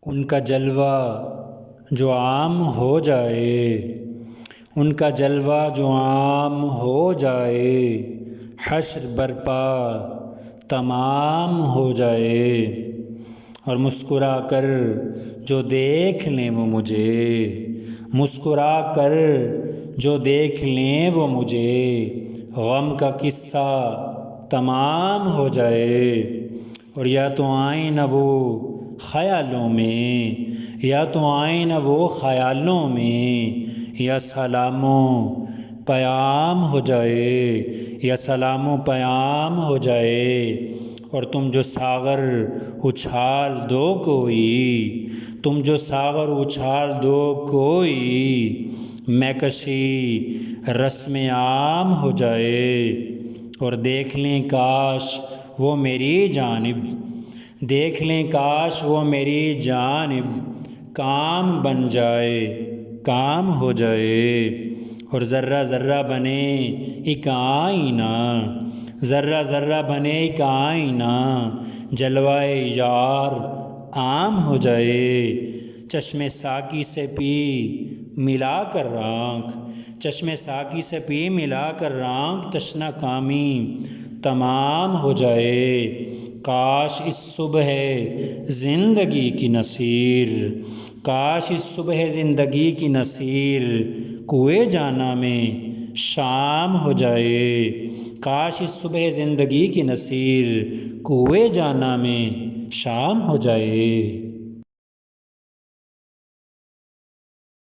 ان کا جلوہ جو عام ہو جائے، ان کا جلوہ جو عام ہو جائے، حشر برپا تمام ہو جائے۔ اور مسکرا کر جو دیکھ لیں وہ مجھے، مسکرا کر جو دیکھ لیں وہ مجھے، غم کا قصہ تمام ہو جائے۔ اور یا تو آئیں نہ وہ خیالوں میں، یا تو آئیں نہ وہ خیالوں میں، یا سلام و پیام ہو جائے، یا سلام و پیام ہو جائے۔ اور تم جو ساغر اچھال دو کوئی، تم جو ساغر اچھال دو کوئی، میں کشی رسم عام ہو جائے۔ اور دیکھ لیں کاش وہ میری جانب، دیکھ لیں کاش وہ میری جانب کام بن جائے، کام ہو جائے۔ اور ذرہ ذرہ بنے ایک آئینہ، ذرہ ذرہ بنے ایک آئینہ، جلوائے یار عام ہو جائے۔ چشم ساقی سے پی ملا کر رانکھ، چشم ساقی سے پی ملا کر رانکھ، تشنہ کامی تمام ہو جائے۔ کاش اس صبح زندگی کی نصیر، کاش اس صبح زندگی کی نصیر کوئے جانا میں شام ہو جائے، کاش اس صبح زندگی کی نصیر کوئے جانا میں شام ہو جائے۔